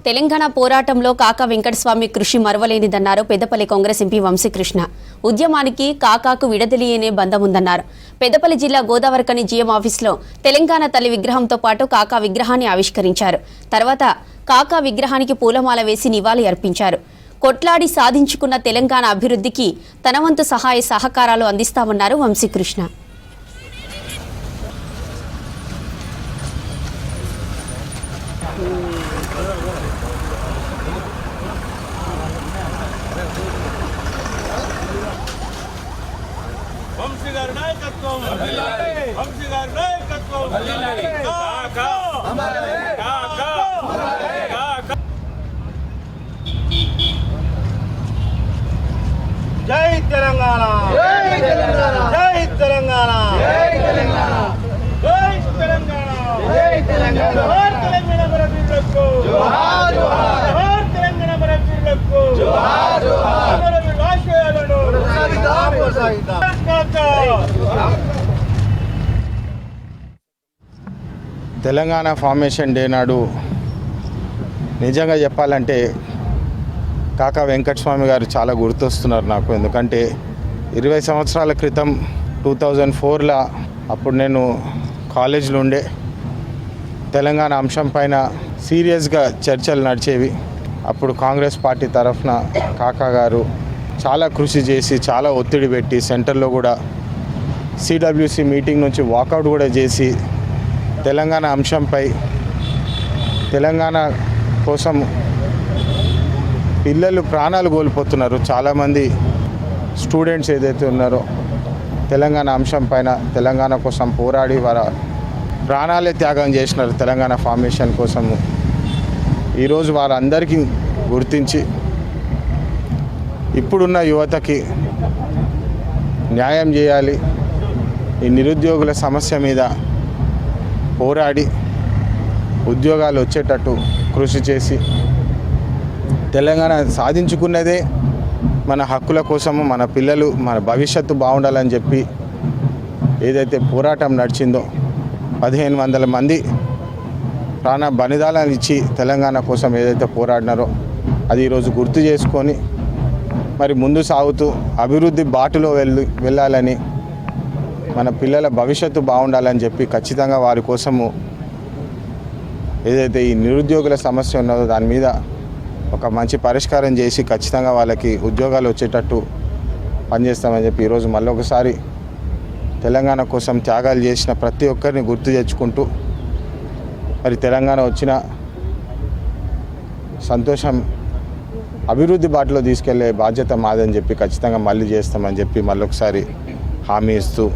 తెలంగాణ పోరాటంలో కాకా వెంకటస్వామి కృషి మరవలేనిదన్నారు పెద్దపల్లి కాంగ్రెస్ ఎంపీ వంశీకృష్ణ. ఉద్యమానికి కాకాకు విడదలియనే బంధం ఉందన్నారు. పెద్దపల్లి జిల్లా గోదావరికని జీఎం ఆఫీసులో తెలంగాణ తల్లి విగ్రహంతో పాటు కాకా విగ్రహాన్ని ఆవిష్కరించారు. తర్వాత కాకా విగ్రహానికి పూలమాల వేసి నివాళి అర్పించారు. కొట్లాడి సాధించుకున్న తెలంగాణ అభివృద్ధికి తన వంతు సహాయ సహకారాలు అందిస్తామన్నారు వంశీకృష్ణ. జై తెలంగాణ, జై తెలంగాణ, జై తెలంగాణ, జై తెలంగాణ, జై తెలంగాణ, జై తెలంగాణ. జోహార్ తెలంగాణ బరబీరులకు, జోహార్ జోహార్. జోహార్ తెలంగాణ బరబీరులకు, జోహార్ జోహార్. మన ఆశయాలను కొనసాగిద్దాం. తెలంగాణ ఫార్మేషన్ డే నాడు నిజంగా చెప్పాలంటే కాకా వెంకటస్వామి గారు చాలా గుర్తొస్తున్నారు నాకు. ఎందుకంటే 20 సంవత్సరాల క్రితం 2004లో అప్పుడు నేను కాలేజీలో ఉండే తెలంగాణ అంశం పైన సీరియస్గా చర్చలు నడిచేవి. అప్పుడు కాంగ్రెస్ పార్టీ తరఫున కాకా గారు చాలా కృషి చేసి చాలా ఒత్తిడి పెట్టి సెంటర్లో కూడా సిడబ్ల్యూసి మీటింగ్ నుంచి వాకౌట్ కూడా చేసి తెలంగాణ అంశంపై తెలంగాణ కోసం పిల్లలు ప్రాణాలు కోల్పోతున్నారు. చాలామంది స్టూడెంట్స్ ఏదైతే ఉన్నారో తెలంగాణ అంశం పైన తెలంగాణ కోసం పోరాడి వారి ప్రాణాలే త్యాగం చేసినారు తెలంగాణ ఫార్మేషన్ కోసము. ఈరోజు వారందరికీ గుర్తించి ఇప్పుడున్న యువతకి న్యాయం చేయాలి, ఈ నిరుద్యోగుల సమస్య మీద పోరాడి ఉద్యోగాలు వచ్చేటట్టు కృషి చేసి తెలంగాణ సాధించుకున్నదే మన హక్కుల కోసము, మన పిల్లలు మన భవిష్యత్తు బాగుండాలని చెప్పి ఏదైతే పోరాటం నడిచిందో 1500 మంది ప్రాణ బలిదానాలు ఇచ్చి తెలంగాణ కోసం ఏదైతే పోరాడినారో అది ఈరోజు గుర్తు చేసుకొని మరి ముందు సాగుతూ అభివృద్ధి బాటలో వెళ్ళాలని, మన పిల్లల భవిష్యత్తు బాగుండాలని చెప్పి ఖచ్చితంగా వారి కోసము ఏదైతే ఈ నిరుద్యోగుల సమస్య ఉన్నదో దాని మీద ఒక మంచి పరిష్కారం చేసి ఖచ్చితంగా వాళ్ళకి ఉద్యోగాలు వచ్చేటట్టు పనిచేస్తామని చెప్పి ఈరోజు మళ్ళీ ఒకసారి తెలంగాణ కోసం త్యాగాలు చేసిన ప్రతి ఒక్కరిని గుర్తు తెచ్చుకుంటూ మరి తెలంగాణ వచ్చిన సంతోషం అభివృద్ధి బాటలో తీసుకెళ్లే బాధ్యత మాదని చెప్పి ఖచ్చితంగా మళ్ళీ చేస్తామని చెప్పి మళ్ళొకసారి హామీ ఇస్తూ